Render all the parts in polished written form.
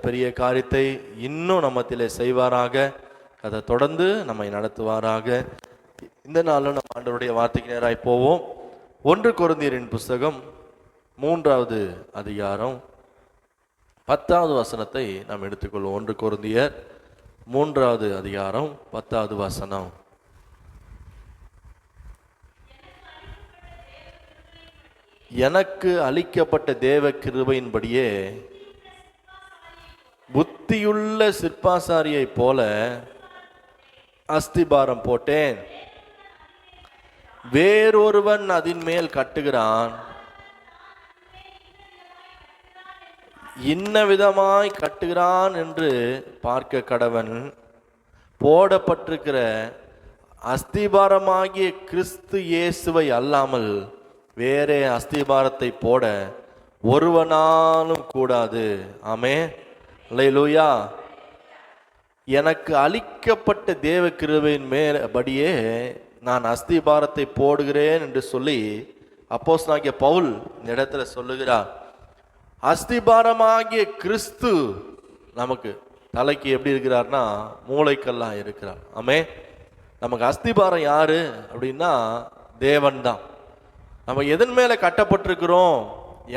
பெரிய காரியத்தை இன்னும் நம்மத்திலே செய்வாராக. அதை தொடர்ந்து நம்மை நடத்துவாராக. இந்த நாளில் நம்ம ஆண்டவருடைய வார்த்தைக்கு நேராய் போவோம். 1 கொரிந்தியரின் புஸ்தகம் 3வது அதிகாரம் 10வது வசனத்தை நாம் எடுத்துக்கொள்வோம். 1 கொரிந்தியர் 3வது அதிகாரம் 10வது வசனம். எனக்கு அளிக்கப்பட்ட தேவ கிருபையின்படியே புத்தியுள்ள சிற்பாசாரியை போல அஸ்திபாரம் போட்டேன். வேறொருவன் அதன் மேல் கட்டுகிறான். இன்ன விதமாய் கட்டுகிறான் என்று பார்க்க கடவன். போடப்பட்டிருக்கிற அஸ்திபாரமாகிய கிறிஸ்து இயேசுவை அல்லாமல் வேறே அஸ்திபாரத்தை போட ஒருவனாலும் கூடாது. ஆமென், அல்லேலூயா. எனக்கு அளிக்கப்பட்ட தேவ கிருபையின் மேலபடியே நான் அஸ்திபாரத்தை போடுகிறேன் என்று சொல்லி அப்போஸ்தலனாகிய பவுல் இந்த இடத்துல சொல்லுகிறார். அஸ்திபாரமாகிய கிறிஸ்து நமக்கு தலைக்கு எப்படி இருக்கிறார்னா மூளைக்கெல்லாம் இருக்கிறார். ஆமென். நமக்கு அஸ்திபாரம் யாரு அப்படின்னா தேவன் தான். நம்ம எதன் மேலே கட்டப்பட்டிருக்கிறோம்,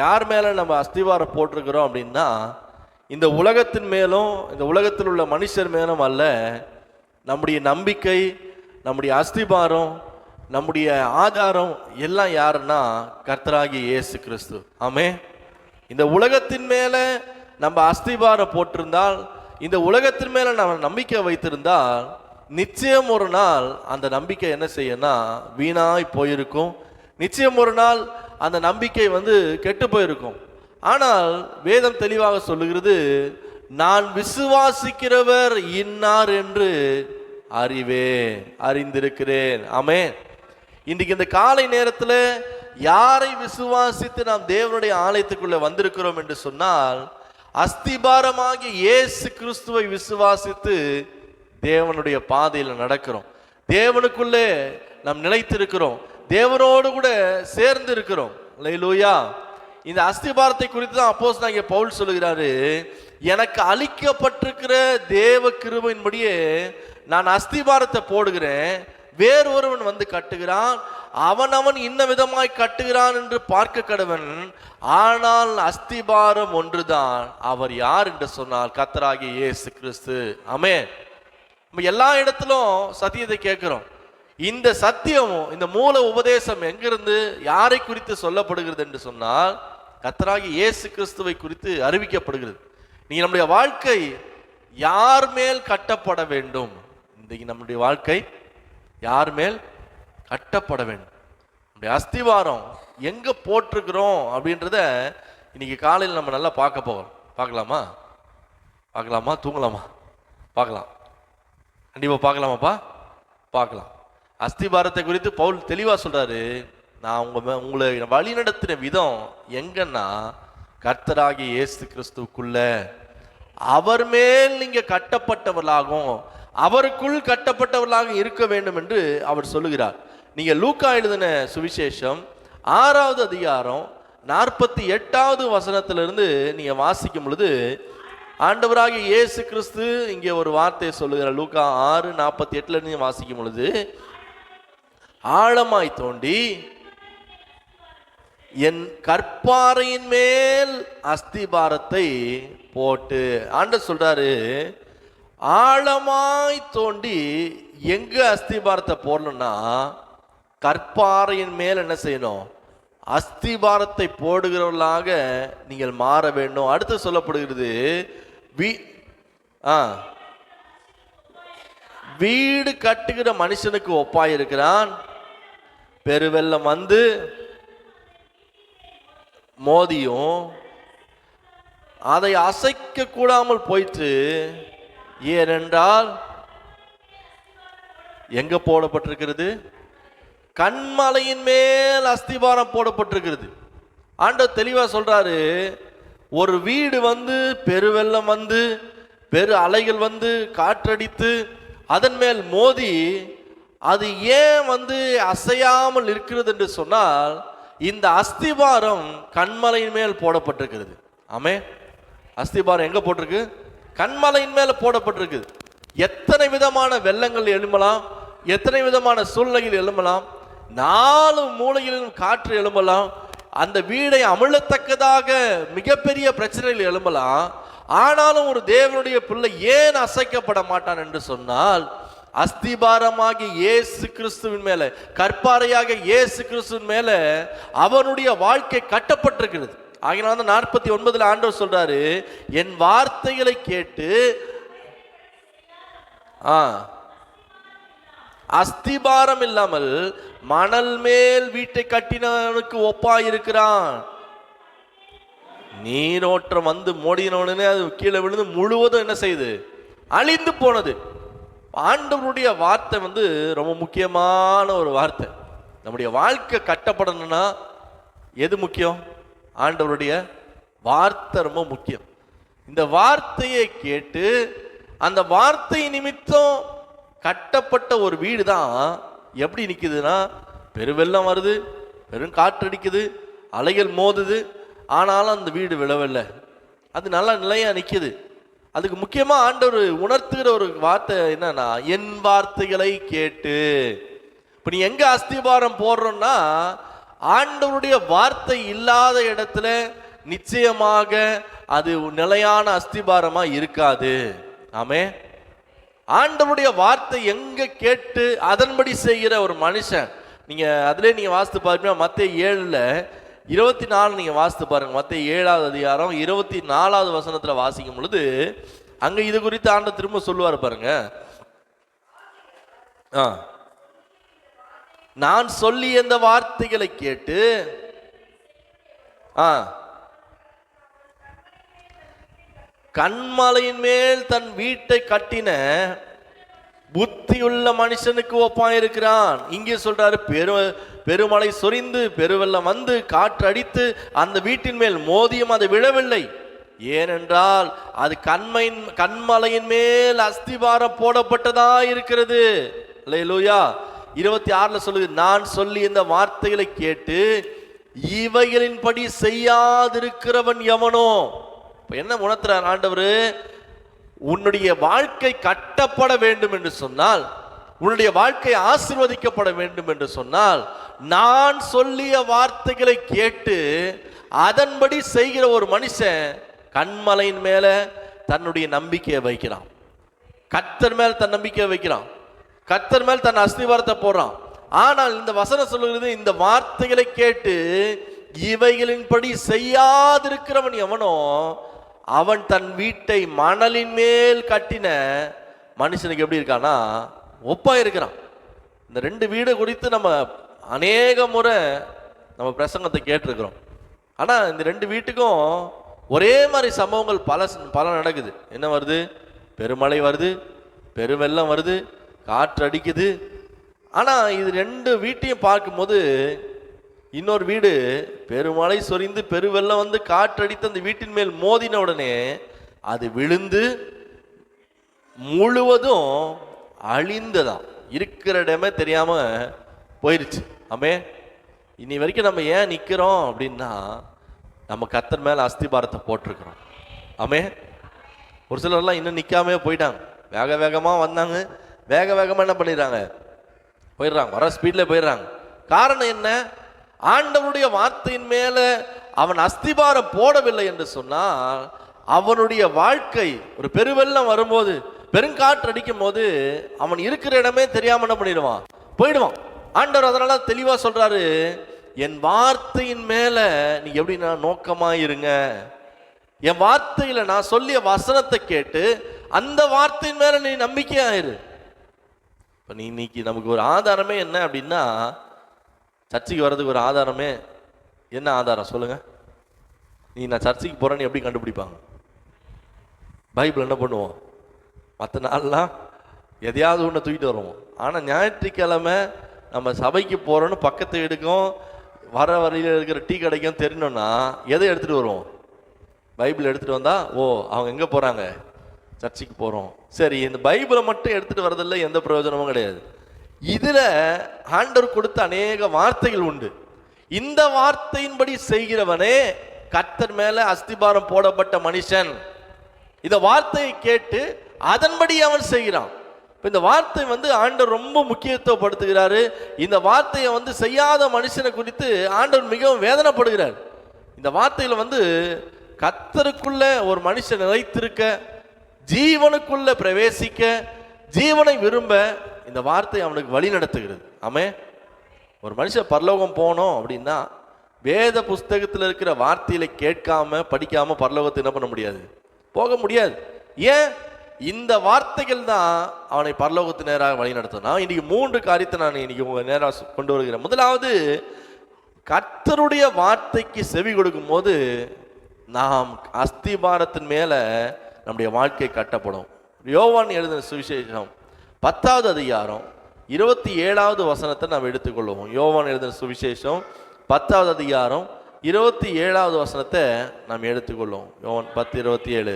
யார் மேலே நம்ம அஸ்திவாரம் போட்டிருக்கிறோம் அப்படின்னா இந்த உலகத்தின் மேலும் இந்த உலகத்தில் உள்ள மனுஷர் மேலும் அல்ல. நம்முடைய நம்பிக்கை, நம்முடைய அஸ்திபாரம், நம்முடைய ஆதாரம் எல்லாம் யாருன்னா கர்த்தராகிய இயேசு கிறிஸ்து. ஆமென். இந்த உலகத்தின் மேலே நம்ம அஸ்திபாரம் போட்டிருந்தால், இந்த உலகத்தின் மேலே நம்ம நம்பிக்கை வைத்திருந்தால் நிச்சயம் ஒரு நாள் அந்த நம்பிக்கை என்ன செய்யனா வீணாய் போயிருக்கும். நிச்சயம் ஒரு நாள் அந்த நம்பிக்கை கெட்டு போயிருக்கும். ஆனால் வேதம் தெளிவாக சொல்லுகிறது, நான் விசுவாசிக்கிறவர் இன்னார் என்று அறிந்திருக்கிறேன். ஆமென். இன்றைக்கு இந்த காலை நேரத்தில் யாரை விசுவாசித்து நாம் தேவனுடைய ஆலயத்துக்குள்ள வந்திருக்கிறோம் என்று சொன்னால், அஸ்திபாரமாகிய இயேசு கிறிஸ்துவை விசுவாசித்து தேவனுடைய பாதையில் நடக்கிறோம். தேவனுக்குள்ளே நாம் நிலைத்திருக்கிறோம். தேவனோடு கூட சேர்ந்து இருக்கிறோம். அல்லேலூயா. இந்த அஸ்திபாரத்தை குறித்து தான் அப்போஸ்தலனாகிய பவுல் சொல்லுகிறாரு, எனக்கு அளிக்கப்பட்டிருக்கிற தேவ கிருபையின்படியே நான் அஸ்திபாரத்தை போடுகிறேன். வேறொருவன் கட்டுகிறான். அவன் இன்ன விதமாய் கட்டுகிறான் என்று பார்க்க கடவன். ஆனால் அஸ்திபாரம் ஒன்றுதான். அவர் யார் என்று சொன்னால் கர்த்தராகிய இயேசு கிறிஸ்து. ஆமென். நம்ம எல்லா இடத்திலும் சத்தியத்தை கேட்கிறோம். இந்த சத்தியமும் இந்த மூல உபதேசம் எங்கிருந்து யாரை குறித்து சொல்லப்படுகிறது என்று சொன்னால் கர்த்தராகிய இயேசு கிறிஸ்துவை குறித்து அறிவிக்கப்படுகிறது. நீங்க நம்முடைய வாழ்க்கை யார் மேல் கட்டப்பட வேண்டும்? இன்றைக்கு நம்முடைய வாழ்க்கை யார் மேல் கட்டப்பட வேண்டும்? நம்முடைய அஸ்திவாரம் எங்க போட்டிருக்கிறோம் அப்படின்றத இன்னைக்கு காலையில் நம்ம நல்லா பார்க்க போகிறோம். பார்க்கலாமா? தூங்கலாமா? பார்க்கலாம். கண்டிப்பா பார்க்கலாமாப்பா? பார்க்கலாம். அஸ்திபாரத்தை குறித்து பவுல் தெளிவா சொல்றாரு, நான் உங்களை வழி நடத்தின விதம் எங்கன்னா கர்த்தராகிய இயேசு கிறிஸ்துக்குள்ள அவர் மேல் நீங்க கட்டப்பட்டவர்களாகும், அவருக்குள் கட்டப்பட்டவர்களாக இருக்க வேண்டும் என்று அவர் சொல்லுகிறார். நீங்க லூக்கா எழுதின சுவிசேஷம் 6வது அதிகாரம் 48வது வசனத்திலிருந்து நீங்க வாசிக்கும் பொழுது ஆண்டவராகிய இயேசு கிறிஸ்து இங்கே ஒரு வார்த்தையை சொல்லுகிறார். லூக்கா 6:48 நீங்க வாசிக்கும் பொழுது, ஆழமாய் தோண்டி என் கற்பாறையின் மேல் அஸ்திபாரத்தை போட்டு. ஆண்டவர் சொல்றாரு, ஆழமாய் தோண்டி எங்க அஸ்திபாரத்தை போடணும்னா கற்பாறையின் மேல் என்ன செய்யணும்? அஸ்திபாரத்தை போடுகிறவர்களாக நீங்கள் மாற வேண்டும். அடுத்து சொல்லப்படுகிறது, வீடு கட்டுகிற மனுஷனுக்கு ஒப்பாயிருக்கிறான். பெருவெள்ளம் மோதியும் அதை அசைக்க கூடாமல் போயிற்று. ஏனென்றால் எங்க போடப்பட்டிருக்கிறது? கன்மலையின் மேல் அஸ்திபாரம் போடப்பட்டிருக்கிறது. ஆண்டவர் தெளிவா சொல்றாரு, ஒரு வீடு பெருவெள்ளம் பெரு அலைகள் காற்றடித்து அதன் மேல் மோதி அது ஏன் அசையாமல் இருக்கிறது என்று சொன்னால் இந்த அஸ்திபாரம் கன்மலையின் மேல் போடப்பட்டிருக்கிறது. ஆமென். அஸ்திபாரம் எங்க போட்டிருக்கு? கண்மலையின் மேல போடப்பட்டிருக்கு. எத்தனை விதமான வெள்ளங்கள் எழும்பலாம், எத்தனை விதமான சூழ்நிலைகள் எழும்பலாம், 4 மூலையிலும் காற்று எழும்பலாம், அந்த வீடை அமிழத்தக்கதாக மிகப்பெரிய பிரச்சனைகள் எழும்பலாம். ஆனாலும் ஒரு தேவனுடைய பிள்ளை ஏன் அசைக்கப்பட மாட்டான் என்று சொன்னால், அஸ்திபாரமாகி இயேசு கிறிஸ்துவின் மேல, கற்பாறையாக இயேசு கிறிஸ்துவின் மேல அவனுடைய வாழ்க்கை கட்டப்பட்டிருக்கிறது. ஆகினால 49 ஆண்டவர் சொல்றாரு, என் வார்த்தைகளை கேட்டு அஸ்திபாரம் இல்லாமல் மணல் மேல் வீட்டை கட்டினவனுக்கு ஒப்பாயிருக்கிறான். நீரோட்டம் வந்து மோடினவுடனே அது கீழே விழுந்து முழுவதும் என்ன செய்யுது? அழிந்து போனது. ஆண்டவருடைய வார்த்தை ரொம்ப முக்கியமான ஒரு வார்த்தை. நம்முடைய வாழ்க்கை கட்டப்படணும்னா எது முக்கியம்? ஆண்டவருடைய வார்த்தை ரொம்ப முக்கியம். இந்த வார்த்தையை கேட்டு அந்த வார்த்தை நிமித்தம் கட்டப்பட்ட ஒரு வீடு தான் எப்படி நிற்குதுன்னா, பெருவெள்ளம் வருது, பெரும் காற்றடிக்குது, அலைகள் மோதுது, ஆனாலும் அந்த வீடு விழவில்லை, அது நல்லா நிலையா நிற்குது. அதுக்கு முக்கியமா ஆண்டவர் உணர்த்துகிற ஒரு வார்த்தை என்னன்னா, என் வார்த்தைகளை கேட்டு. இப்ப நீ எங்க அஸ்திபாரம் போடுறோம்னா, ஆண்டவருடைய வார்த்தை இல்லாத இடத்துல நிச்சயமாக அது நிலையான அஸ்திபாரமா இருக்காது. ஆமே. ஆண்டவருடைய வார்த்தை எங்க கேட்டு அதன்படி செய்கிற ஒரு மனுஷன், நீங்க அதுல நீங்க வாசித்து பாருங்க, மத்தேயு 7:24 நீங்க வாசித்து பாருங்க. மத்தேயு 7வது அதிகாரம் 24வது வசனத்துல வாசிக்கும் பொழுது அங்க இது குறித்து ஆண்டவர் திரும்ப சொல்லுவார் பாருங்க. நான் சொல்லி அந்த வார்த்தைகளை கேட்டு கண்மலையின் மேல் தன் வீட்டை கட்டின புத்தியுள்ள மனுஷனுக்கு ஒப்பாயிருக்கிறான். இங்கே சொல்றாரு, பெருமழை சொரிந்து பெருவெள்ளம் வந்து காற்று அடித்து அந்த வீட்டின் மேல் மோதியும் அது விழவில்லை, ஏனென்றால் அது கண்மலையின் மேல் அஸ்திபாரம் போடப்பட்டதா இருக்கிறது. அல்லேலூயா. 26 சொல்லுது, நான் சொல்லி இந்த வார்த்தைகளை கேட்டு இவைகளின்படி செய்யாதிருக்கிறவன் எவனோ. என்ன உணர்த்துறார் ஆண்டவர்? உன்னுடைய வாழ்க்கை கட்டப்பட வேண்டும் என்று சொன்னால், உன்னுடைய வாழ்க்கை ஆசீர்வதிக்கப்பட வேண்டும் என்று சொன்னால், நான் சொல்லிய வார்த்தைகளை கேட்டு அதன்படி செய்கிற ஒரு மனுஷன் கண்மலையின் மேல தன்னுடைய நம்பிக்கையை வைக்கிறான், கர்த்தர் மேல் தன் நம்பிக்கையை வைக்கிறான், கர்த்தர் மேல் தன் அஸ்திவாரத்தை போடுறான். ஆனால் இந்த வசனம் சொல்லுகிறது, இந்த வார்த்தைகளை கேட்டு இவைகளின்படி செய்யாதிருக்கிறவன் எவனோ அவன் தன் வீட்டை மணலின் மேல் கட்டின மனுஷனுக்கு எப்படி இருக்கானா ஒப்பா இருக்கிறான். இந்த 2 வீடு குறித்து நம்ம அநேக முறை நம்ம பிரசங்கத்தை கேட்டிருக்கிறோம். ஆனா இந்த 2 வீட்டுக்கும் ஒரே மாதிரி சம்பவங்கள் பல நடக்குது. என்ன வருது? பெருமழை வருது, பெருவெள்ளம் வருது, காற்று அடிக்குது. ஆனா இது 2 வீட்டையும் பார்க்கும்போது, இன்னொரு வீடு பெருமழை சொரிந்து பெருவெள்ளம் வந்து காற்றடித்து அந்த வீட்டின் மேல் மோதின உடனே அது விழுந்து முழுவதும் அழிந்ததான், இருக்கிற இடமே தெரியாம போயிருச்சு. ஆமே. இனி வரைக்கும் நம்ம ஏன் நிக்கிறோம் அப்படின்னா, நம்ம கர்த்தர் மேல அஸ்திபாரத்தை போட்டிருக்கிறோம். ஆமே. ஒரு சிலர்லாம் இன்னும் நிக்காமே போயிட்டாங்க, வேக வேகமா வந்தாங்க, வேக வேகமா என்ன பண்ணிடுறாங்க, போயிடுறாங்க, வர ஸ்பீட்ல போயிடுறாங்க. காரணம் என்ன? ஆண்டவருடைய வார்த்தையின் மேல அவன் அஸ்திபாரம் போடவில்லை என்று சொன்னால், அவனுடைய வாழ்க்கை ஒரு பெருவெள்ளம் வரும்போது, பெருங்காற்று அடிக்கும் போது அவன் இருக்கிற இடமே தெரியாம என்ன பண்ணிடுவான், போயிடுவான். ஆண்டவர் அதனால தெளிவா சொல்றாரு, என் வார்த்தையின் மேல நீ எப்படின்னா நோக்கமா இருங்க, என் வார்த்தையில நான் சொல்லிய வசனத்தை கேட்டு அந்த வார்த்தையின் மேல நீ நம்பிக்கையாயிரு. இப்ப நீ இன்னைக்கு நமக்கு ஒரு ஆதாரமே என்ன அப்படின்னா, சர்ச்சைக்கு வர்றதுக்கு ஒரு ஆதாரமே என்ன ஆதாரம் சொல்லுங்க? நீ நான் சர்ச்சைக்கு போறேன்னு எப்படி கண்டுபிடிப்பாங்க? பைபிள் என்ன பண்ணுவோம், மற்ற நாள்லாம் எதையாவது ஒன்று தூக்கிட்டு வருவோம். ஆனால் ஞாயிற்றுக்கிழமை நம்ம சபைக்கு போறோன்னு பக்கத்து வீடுக்கும் வர வரையில் இருக்கிற டீ கடைக்கும் தெரியணும்னா எதை எடுத்துட்டு வருவோம்? பைபிள் எடுத்துட்டு வந்தா, ஓ அவங்க எங்க போறாங்க, சர்ச்சைக்கு போறோம். சரி, இந்த பைபிளை மட்டும் எடுத்துட்டு வரதில்லை, எந்த பிரயோஜனமும் கிடையாது. இதுல ஆண்டவர் கொடுத்த அநேக வார்த்தைகள் உண்டு. இந்த வார்த்தையின்படி செய்கிறவனே கர்த்தர் மேல அஸ்திபாரம் போடப்பட்ட மனுஷன். இந்த வார்த்தையை கேட்டு அதன்படி அவன் செய்கிறான். இந்த வார்த்தை ஆண்டவர் ரொம்ப முக்கியத்துவப்படுத்துகிறாரு. இந்த வார்த்தையை செய்யாத மனுஷனை குறித்து ஆண்டவர் மிகவும் வேதனைப்படுகிறார். இந்த வார்த்தையில கர்த்தருக்குள்ள ஒரு மனுஷன் நிலைத்திருக்க, ஜீவனுக்குள்ள பிரவேசிக்க, ஜீவனை விரும்ப இந்த வார்த்தை அவனுக்கு வழி நடத்துகிறது. ஆமே, ஒரு மனுஷன் பரலோகம் போனோம் அப்படின்னா வேத புஸ்தகத்தில் இருக்கிற வார்த்தையில கேட்காம படிக்காம பரலோகத்தை என்ன பண்ண முடியாது, போக முடியாது. ஏன்? இந்த வார்த்தைகள் தான் அவனை பரலோகத்து நேராக வழி நடத்தும். நான் இன்னைக்கு 3 காரியத்தை நான் இன்னைக்கு உங்க நேராக கொண்டு வருகிறேன். முதலாவது, கர்த்தருடைய வார்த்தைக்கு செவி கொடுக்கும் போது நாம் அஸ்திபாரத்தின் மேல நம்முடைய வாழ்க்கை கட்டப்படும். யோவான் எழுதின சுவிசேஷம் 10வது அதிகாரம் 27வது வசனத்தை நாம் எடுத்துக்கொள்வோம். யோவான் எழுதின சுவிசேஷம் 10வது அதிகாரம் 27வது வசனத்தை நாம் எடுத்துக்கொள்வோம். யோவான் 10:27,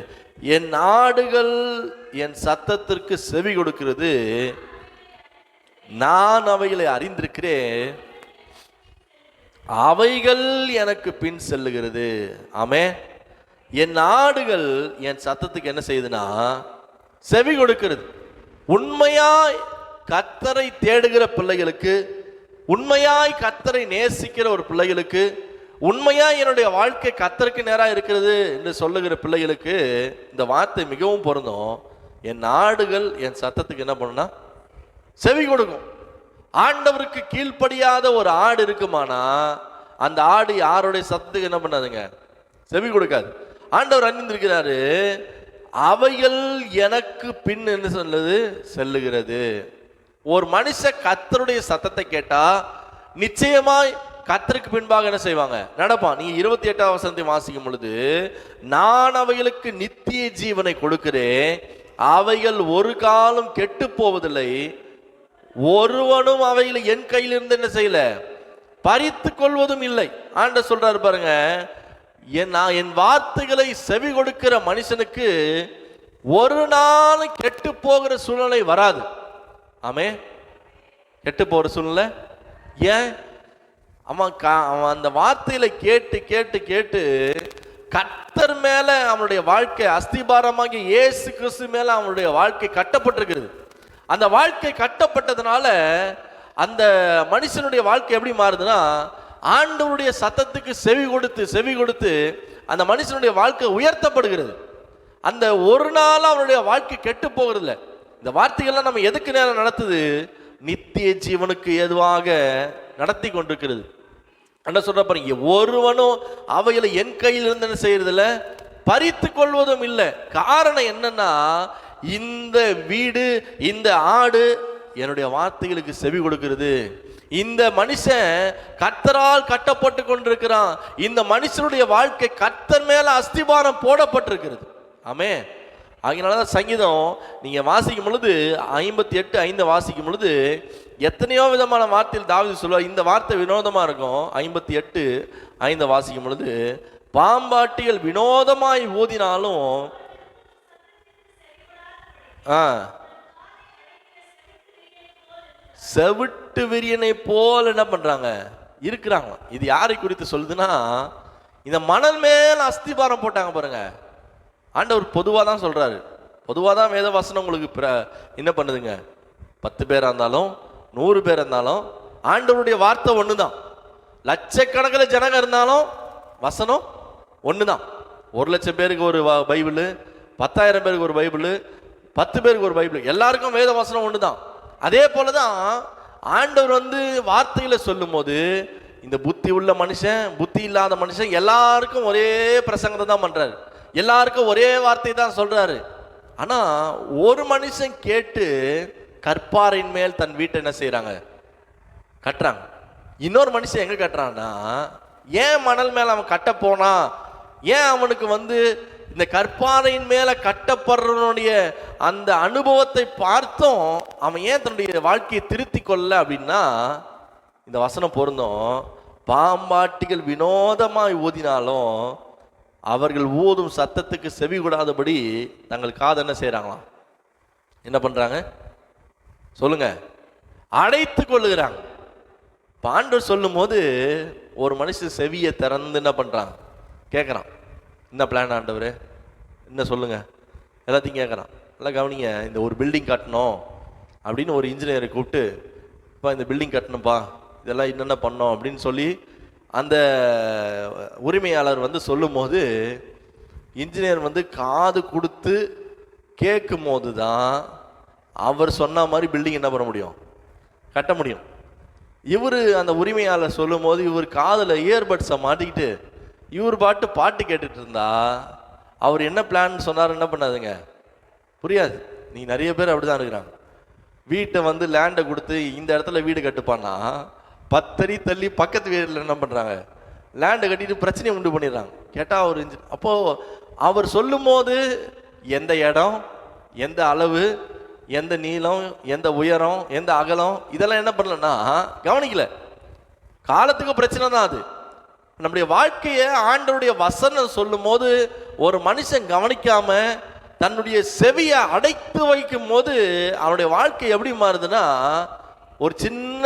என் ஆடுகள் என் சத்தத்திற்கு செவி கொடுக்கிறது, நான் அவைகளை அறிந்திருக்கிறேன், அவைகள் எனக்கு பின் செல்லுகிறது. ஆமே, என் ஆடுகள் என் சத்தத்துக்கு என்ன செய்யுதுன்னா செவி கொடுக்கிறது. உண்மையாய் கர்த்தரை தேடுகிற பிள்ளைகளுக்கு, உண்மையாய் கர்த்தரை நேசிக்கிற ஒரு பிள்ளைகளுக்கு, உண்மையாய் என்னுடைய வாழ்க்கை கர்த்தருக்கு நேராக இருக்கிறது என்று சொல்லுகிற பிள்ளைகளுக்கு இந்த வார்த்தை மிகவும் பொருந்தும். என் ஆடுகள் என் சத்தத்துக்கு என்ன பண்ணுனா செவி கொடுக்கும். ஆண்டவருக்கு கீழ்ப்படியாத ஒரு ஆடு இருக்குமானா அந்த ஆடு யாருடைய சத்தத்துக்கு என்ன பண்ணாதுங்க, செவி கொடுக்காது. ஆண்டவர் அறிந்திருக்கிறாரு, அவைகள் எனக்கு பின் என்ன சொல்லுது, செல்லுகிறது. ஒரு மனுஷன் கர்த்தருடைய சத்தத்தை கேட்டா நிச்சயமாய் கர்த்தருக்கு பின்பாக என்ன செய்வாங்க, நடப்பான். நீங்க 28வது வசனத்தை வாசிக்கும் பொழுது, நான் அவைகளுக்கு நித்திய ஜீவனை கொடுக்கிறேன், அவைகள் ஒரு காலம் கெட்டு போவதில்லை, ஒருவனும் அவைகளை என் கையிலிருந்து என்ன செய்யல, பறித்து கொள்வதும் இல்லை. ஆண்டவர் சொல்றாரு பாருங்க, என் வார்த்தைகளை செவி கொடுக்கிற மனுஷனுக்கு ஒரு நாள் கெட்டு போகிற சூழ்நிலை வராது. ஆமே, கெட்டு போகிற சூழ்நிலை ஏன்? அவன் அந்த வார்த்தையில கேட்டு கேட்டு கேட்டு கர்த்தர் மேல அவனுடைய வாழ்க்கை, அஸ்திபாரமாகிய இயேசு கிறிஸ்து மேல அவனுடைய வாழ்க்கை கட்டப்பட்டிருக்கிறது. அந்த வாழ்க்கை கட்டப்பட்டதுனால அந்த மனுஷனுடைய வாழ்க்கை எப்படி மாறுதுன்னா, ஆண்டவருடைய சத்தத்துக்கு செவி கொடுத்து அந்த மனுஷனுடைய வாழ்க்கை உயர்த்தப்படுகிறது. அந்த ஒரு நாள் அவனுடைய வாழ்க்கை கெட்டு போகிறது இல்லை. இந்த வார்த்தைகள்லாம் நம்ம எதுக்கு நேரம் நடத்துது, நித்திய ஜீவனுக்கு ஏதுவாக நடத்தி கொண்டிருக்கிறது. என்ன சொல்ற பாருங்க, ஒருவனும் அவைகளை என் கையில் இருந்து என்ன செய்யறது இல்லை, பறித்து கொள்வதும் இல்லை. காரணம் என்னன்னா, இந்த வீடு, இந்த ஆடு என்னுடைய வார்த்தைகளுக்கு செவி கொடுக்கிறது. இந்த மனுஷன் கர்த்தரால் கட்டப்பட்டு கொண்டிருக்கிறான். இந்த மனுஷனுடைய வாழ்க்கை கர்த்தர் மேல அஸ்திபாரம் போடப்பட்டிருக்கிறது. ஆமே, அதனாலதான் சங்கீதம் நீங்க வாசிக்கும் பொழுது 58:5 வாசிக்கும் பொழுது எத்தனையோ விதமான வார்த்தையில் தாவீது சொல்லுவார். இந்த வார்த்தை வினோதமா இருக்கும். 58:5 வாசிக்கும் பொழுது, பாம்பாட்டிகள் வினோதமாய் ஊதினாலும் செவிட்டு விரியனை போல என்ன பண்றாங்க, இருக்கிறாங்க. இது யாரை குறித்து சொல்லுதுன்னா, இந்த மணல் மேல அஸ்திபாரம் போட்டாங்க பாருங்க. ஆண்டவர் பொதுவாக தான் சொல்றாரு. பொதுவாக தான் வேத வசனம் உங்களுக்கு என்ன பண்ணுதுங்க, 10 பேரா இருந்தாலும் 100 பேர் இருந்தாலும் ஆண்டவருடைய வார்த்தை ஒண்ணுதான். லட்சக்கணக்கில் ஜனங்க இருந்தாலும் வசனம் ஒண்ணுதான். 1,00,000 பேருக்கு ஒரு பைபிள், 10,000 பேருக்கு ஒரு பைபிள், 10 பேருக்கு ஒரு பைபிள், எல்லாருக்கும் வேத வசனம் ஒண்ணுதான். அதே போலதான் ஆண்டவர் வார்த்தையில சொல்லும் போது, இந்த புத்தி உள்ள மனுஷன், புத்தி இல்லாத மனுஷன் எல்லாருக்கும் ஒரே பிரசங்கத்தை தான் பண்றாரு, எல்லாருக்கும் ஒரே வார்த்தை தான் சொல்றாரு. ஆனா ஒரு மனுஷன் கேட்டு கற்பாரின் மேல் தன் வீட்டை என்ன செய்யறாங்க, கட்டுறாங்க. இன்னொரு மனுஷன் எங்க கட்டுறான்னா, ஏன் மணல் மேல அவன் கட்ட போனா, ஏன் அவனுக்கு இந்த கற்பாறையின் மேல கட்டப்படுறவனுடைய அந்த அனுபவத்தை பார்த்தும் அவன் ஏன் தன்னுடைய வாழ்க்கையை திருத்தி கொள்ள அப்படின்னா, இந்த வசனம் பொருந்தும். பாம்பாட்டிகள் வினோதமாய் ஊதினாலும் அவர்கள் ஊதும் சத்தத்துக்கு செவி கூடாதபடி தங்கள் காது என்ன செய்யறாங்களாம், என்ன பண்றாங்க சொல்லுங்க, அடைத்து கொள்ளுகிறாங்க. ஆண்டவர் சொல்லும் போது ஒரு மனுஷன் செவியை திறந்து என்ன பண்றான், கேட்கறான், என்ன பிளான் ஆண்டவர், என்ன சொல்லுங்க, எல்லாத்தையும் கேட்குறான். எல்லாம் கவனிங்க, இந்த ஒரு பில்டிங் கட்டணும் அப்படின்னு ஒரு இன்ஜினியரை கூப்பிட்டு, இப்போ இந்த பில்டிங் கட்டணும்ப்பா, இதெல்லாம் என்னென்ன பண்ணோம் அப்படின்னு சொல்லி அந்த உரிமையாளர் வந்து சொல்லும் போது இன்ஜினியர் வந்து காது கொடுத்து கேட்கும் போது தான் அவர் சொன்ன மாதிரி பில்டிங் என்ன பண்ண முடியும், கட்ட முடியும். இவர் அந்த உரிமையாளர் சொல்லும் போது இவர் காதில் இயர்பட்ஸை மாட்டிக்கிட்டு இவர் பாட்டு கேட்டுட்டு இருந்தா அவர் என்ன பிளான் சொன்னார் என்ன பண்ணாதுங்க, புரியாது. நீ நிறைய பேர் அப்படிதான் இருக்கிறாங்க. வீட்டை வந்து லேண்டை கொடுத்து இந்த இடத்துல வீடு கட்டுப்பான்னா 10 அடி தள்ளி பக்கத்து வீட்டில் என்ன பண்ணுறாங்க, லேண்டை கட்டிட்டு பிரச்சனையை உண்டு பண்ணிடுறாங்க. கேட்டால் அவர் அப்போது அவர் சொல்லும் போது எந்த இடம், எந்த அளவு, எந்த நீளம், எந்த உயரம், எந்த அகலம், இதெல்லாம் என்ன பண்ணலன்னா கவனிக்கல. காலத்துக்கு பிரச்சனை தான் அது. நம்முடைய வாழ்க்கையை ஆண்டவருடைய வசனம் சொல்லும் போது ஒரு மனுஷன் கவனிக்காம தன்னுடைய செவியை அடைத்து வைக்கும் போது அவனுடைய வாழ்க்கை எப்படி மாறுதுன்னா, ஒரு சின்ன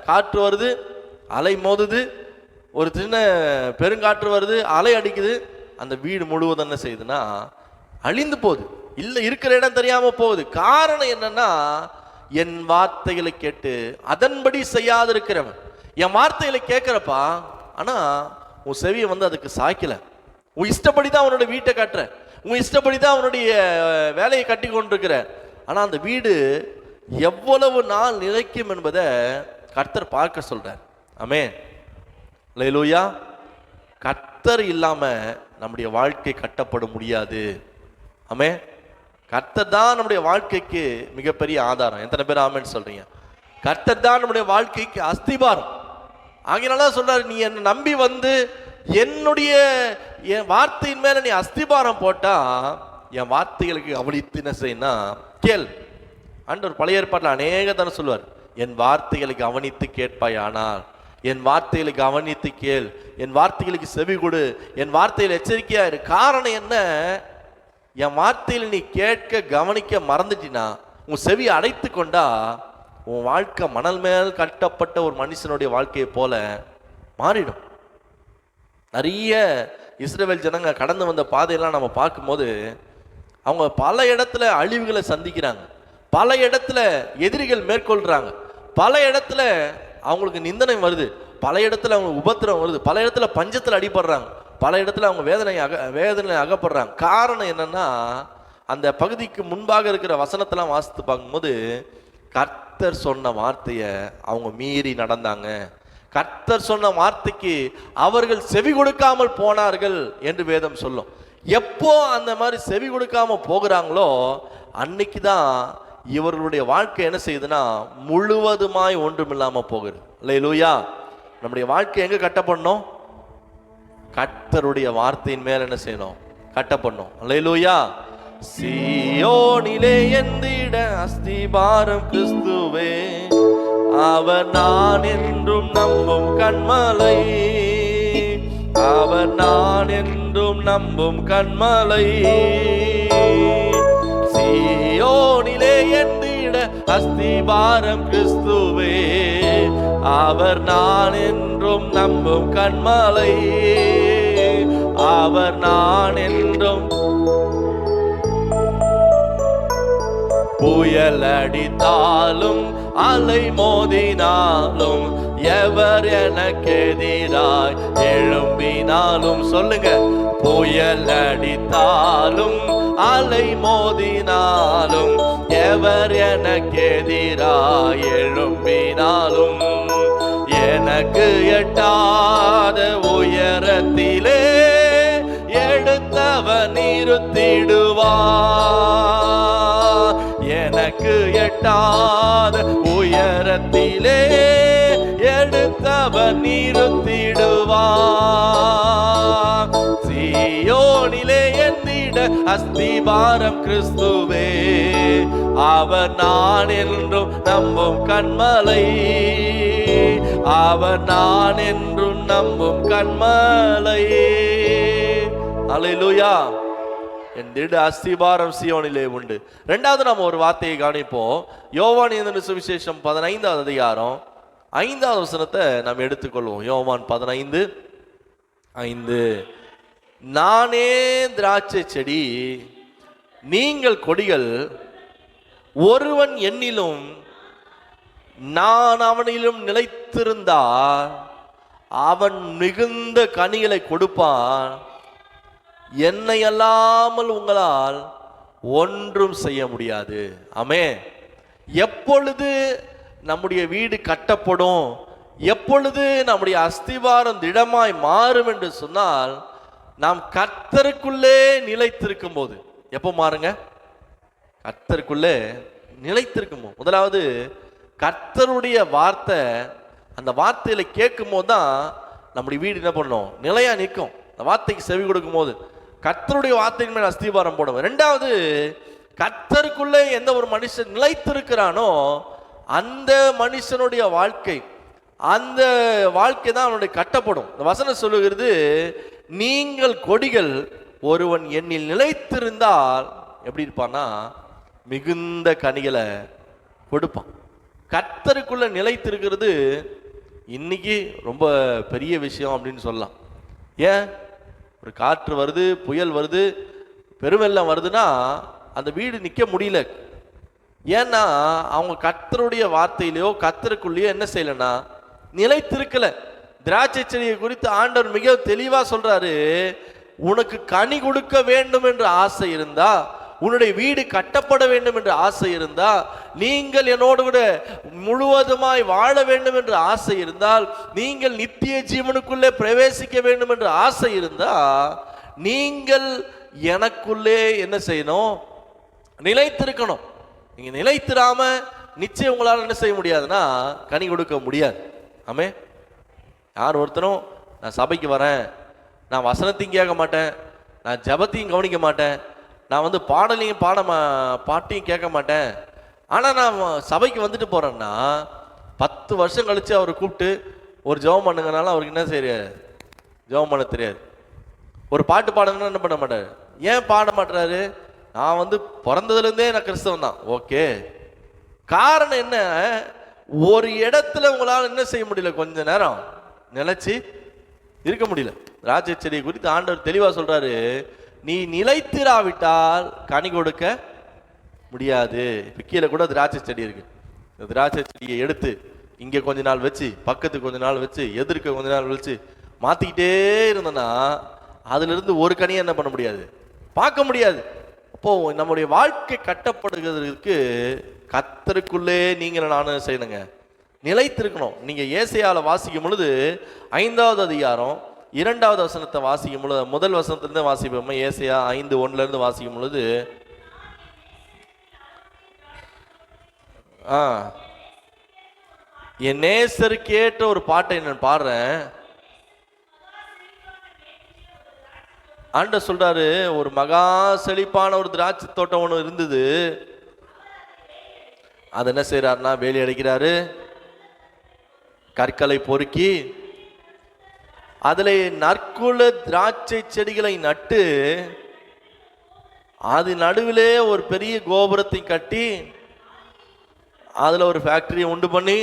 காற்று வருது, அலை மோதுது, ஒரு சின்ன பெருங்காற்று வருது, அலை அடிக்குது, அந்த வீடு முழுவதும் என்ன செய்யுதுன்னா அழிந்து போகுது. இல்லை, இருக்கிற இடம் தெரியாம போகுது. காரணம் என்னன்னா, என் வார்த்தைகளை கேட்டு அதன்படி செய்யாது இருக்கிறவன். என் வார்த்தைகளை கேட்கிறப்பா, ஆனா உன் செவியை வந்து அதுக்கு சாய்க்கல. உன் இஷ்டப்படி தான் அவனுடைய வீட்டை கட்டுற, உன் இஷ்டப்படி தான் அவனுடைய வேலையை கட்டி கொண்டிருக்கிற. ஆனா அந்த வீடு எவ்வளவு நாள் நிலைக்கும் என்பதை கர்த்தர் பார்க்க சொல்றார். ஆமென், அல்லேலூயா. கர்த்தர் இல்லாம நம்முடைய வாழ்க்கை கட்டப்பட முடியாது. ஆமென். கர்த்தர் தான் நம்முடைய வாழ்க்கைக்கு மிகப்பெரிய ஆதாரம். எத்தனை பேர் ஆமென் சொல்றீங்க? கர்த்தர் தான் நம்முடைய வாழ்க்கைக்கு அஸ்திபாரம். ஆகையினால சொல்றாரு, நீ என்னை நம்பி வந்து என்னுடைய என் வார்த்தையின் மேல நீ அஸ்திபாரம் போட்டா என் வார்த்தைகளுக்கு கவனித்து என்ன செய்யனா கேள். ஆண்டவர் பழைய ஏற்பாட்டில் அநேக தானே சொல்லுவார், என் வார்த்தைகளை கவனித்து கேட்பாயானால், என் வார்த்தைகளை கவனித்து கேள், என் வார்த்தைகளுக்கு செவி கொடு, என் வார்த்தையில் எச்சரிக்கையா இரு. காரணம் என்ன, என் வார்த்தையில் நீ கேட்க கவனிக்க மறந்துட்டினா, உன் செவி அடைத்து கொண்டா, உன் வாழ்க்கை மணல் மேல் கட்டப்பட்ட ஒரு மனுஷனுடைய வாழ்க்கையை போல மாறிடும். நிறைய இஸ்ரவேல் ஜனங்க கடந்து வந்த பாதையெல்லாம் நம்ம பார்க்கும்போது அவங்க பல இடத்துல அழிவுகளை சந்திக்கிறாங்க, பல இடத்துல எதிரிகள் மேற்கொள்றாங்க, பல இடத்துல அவங்களுக்கு நிந்தனை வருது, பல இடத்துல அவங்களுக்கு உபத்திரம் வருது, பல இடத்துல பஞ்சத்தில் அடிபடுறாங்க, பல இடத்துல அவங்க வேதனை அகப்படுறாங்க. காரணம் என்னன்னா, அந்த பகுதிக்கு முன்பாக இருக்கிற வசனத்தெல்லாம் வாசித்து பார்க்கும்போது கர்த்தர் சொன்ன வார்த்தையை அவங்க மீறி நடந்தாங்க. கர்த்தர் சொன்ன வார்த்தைக்கு அவர்கள் செவி கொடுக்காமல் போனார்கள் என்று வேதம் சொல்லும். எப்போ அந்த மாதிரி செவி கொடுக்காம போகிறாங்களோ அன்னைக்கு தான் இவர்களுடைய வாழ்க்கை என்ன செய்யுதுன்னா முழுவதுமாய் ஒன்றுமில்லாம போகுது. அல்லேலூயா. நம்முடைய வாழ்க்கை எங்க கட்டப்படணும்? கர்த்தருடைய வார்த்தையின் மேல என்ன செய்யணும்? கட்டப்படணும். அல்லேலூயா. சீயோனிலே எந்திட அஸ்திபாரம் கிறிஸ்துவே, அவர் நான் என்றும் நம்பும் கண்மலை, அவர் நான் என்றும் நம்பும் கண்மலை. சீயோனிலே எந்திட அஸ்திபாரம் கிறிஸ்துவே, அவர் நான் என்றும் நம்பும் கண்மலை, அவர் நான் என்றும். புயல் அடித்தாலும் அலை மோதினாலும் எவர் எனக்கு எதிராய் எழும்பினாலும், சொல்லுங்க, புயல் அடித்தாலும் அலை மோதினாலும் எவர் எனக்கு எதிராய் எழும்பினாலும், எனக்கு எட்டாத உயரத்திலே எடுத்தவன் நிறுத்திடுவார், எனக்கு எட்டாத உயரத்திலே எடுத்தவன் நிறுத்திடுவார். சீயோனிலே எந்திட அஸ்திபாரம் கிறிஸ்துவே, அவர் நான் என்றும் நம்பும் கண்மலை, அவர் நான் என்றும் நம்பும் கண்மலை. அல்லேலூயா. என் திட அஸ்திபாரம் சீயோனிலே உண்டு. ரெண்டாவது நம்ம ஒரு வார்த்தையை கவனிப்போம். யோவான் எழுதின சுவிசேஷம் 15வது அதிகாரம் 5வது வசனத்தை நாம் எடுத்துக்கொள்வோம். யோவான் 15:5. நானே திராட்சை செடி, நீங்கள் கொடிகள், ஒருவன் என்னிலும் நான் அவனிலும் நிலைத்திருந்தால் அவன் மிகுந்த கனிகளை கொடுப்பான். என்னை அல்லாமல் உங்களால் ஒன்றும் செய்ய முடியாது. ஆமென். எப்பொழுது நம்முடைய வீடு கட்டப்படும், எப்பொழுது நம்முடைய அஸ்திவாரம் திடமாய் மாறும் என்று சொன்னால், நாம் கர்த்தருக்குள்ளே நிலைத்திருக்கும் போது. எப்போ மாறுங்க? கர்த்தருக்குள்ளே நிலைத்திருக்கும் போது. முதலாவது கர்த்தருடைய வார்த்தை, அந்த வார்த்தையில கேட்கும் போது தான் நம்முடைய வீடு என்ன பண்ணும்? நிலையா நிற்கும். அந்த வார்த்தைக்கு செவி கொடுக்கும் போது கர்த்தருடைய வார்த்தையின் மேல் அஸ்திவாரம் போடும். ரெண்டாவது, கர்த்தருக்குள்ளே எந்த ஒரு மனுஷன் நிலைத்திருக்கிறானோ அந்த மனுஷனுடைய வாழ்க்கை, அந்த வாழ்க்கை தான் அவனுடைய கட்டப்படும். இந்த வசனம் சொல்லுகிறது, நீங்கள் கொடிகள், ஒருவன் என்னில் நிலைத்திருந்தால் எப்படி இருப்பான்னா மிகுந்த கனிகளை கொடுப்பான். கர்த்தருக்குள்ள நிலைத்திருக்கிறது இன்னைக்கு ரொம்ப பெரிய விஷயம் அப்படின்னு சொல்லலாம். ஏன்? ஒரு காற்று வருது, புயல் வருது, பெருவெள்ளம் வருதுன்னா அந்த வீடு நிற்க முடியல. ஏன்னா அவங்க கர்த்தருடைய வார்த்தையிலையோ கர்த்தருக்குள்ளேயோ என்ன செய்யலைன்னா நிலைத்திருக்கல. திராட்சை செடியை குறித்து ஆண்டவர் மிக தெளிவா சொல்றாரு, உனக்கு கனி கொடுக்க வேண்டும் என்ற ஆசை இருந்தா, உன்னுடைய வீடு கட்டப்பட வேண்டும் என்ற ஆசை இருந்தா, நீங்கள் என்னோடு கூட முழுவதுமாய் வாழ வேண்டும் என்ற ஆசை இருந்தால், நீங்கள் நித்திய ஜீவனுக்குள்ளே பிரவேசிக்க வேண்டும் என்ற ஆசை இருந்தா, நீங்கள் எனக்குள்ளே என்ன செய்யணும்? நிலைத்திருக்கணும். நீங்க நிலைத்திராம நிச்சயம் உங்களால் என்ன செய்ய முடியாதுன்னா கனி கொடுக்க முடியாது. ஆமே. யார் ஒருத்தரும் நான் சபைக்கு வரேன், நான் வசனத்தையும் கேட்க மாட்டேன், நான் ஜபத்தையும் கவனிக்க மாட்டேன், நான் பாடலையும் பாட்டையும் கேட்க மாட்டேன், ஆனால் நான் சபைக்கு வந்துட்டு போகிறேன்னா 10 வருஷம் கழித்து அவரை கூப்பிட்டு ஒரு ஜெபம் பண்ணுங்கனாலும் அவருக்கு என்ன செய்யாது? ஜெபம் பண்ண தெரியாது. ஒரு பாட்டு பாடுங்கன்னா என்ன பண்ண மாட்டார். ஏன் பாட மாட்டாரு? நான் பிறந்ததுலேருந்தே நான் கிறிஸ்தவன் தான். ஓகே, காரணம் என்ன? ஒரு இடத்துல உங்களால் என்ன செய்ய முடியல, கொஞ்ச நேரம் நிலைச்சு இருக்க முடியல. திராட்சை செடியை குறித்து ஆண்டவர் தெளிவாக சொல்றாரு, நீ நிலைத்திராவிட்டால் கனி கொடுக்க முடியாது. இப்போ கீழே கூட திராட்சை செடி இருக்கு. இந்த திராட்சை செடியை எடுத்து இங்கே கொஞ்ச நாள் வச்சு, பக்கத்துக்கு கொஞ்ச நாள் வச்சு, எதிர்க்க கொஞ்ச நாள் வச்சு மாற்றிக்கிட்டே இருந்தோன்னா அதுல இருந்து ஒரு கனியை என்ன பண்ண முடியாது, பார்க்க முடியாது. அப்போ நம்முடைய வாழ்க்கை கட்டப்படுகிறதுக்கு கர்த்தருக்குள்ளே நீங்கள் நானும் செய்யணுங்க, நிலைத்திருக்கணும். நீங்க ஏசாயால வாசிக்கும் பொழுது 5வது அதிகாரம் 2வது வசனத்தை வாசிக்கும் பொழுது, முதல் வசனத்திலிருந்து வாசிப்போம். ஏசாயா 5:1 இருந்து வாசிக்கும் பொழுது, என் நேசருக்கு ஏற்ற ஒரு பாட்டை நான் பாடுறேன். ஆண்டவர் சொல்றாரு, ஒரு மகா செழிப்பான ஒரு திராட்சை தோட்டம் ஒன்று இருந்தது. அது என்ன செய்யறாருன்னா வேலி அடைக்கிறாரு, கற்களை பொறுக்கி அதில் நற்குல திராட்சை செடிகளை நட்டு அது நடுவிலே ஒரு பெரிய கோபுரத்தை கட்டி அதுல ஒரு ஃபேக்டரியை உண்டு பண்ணி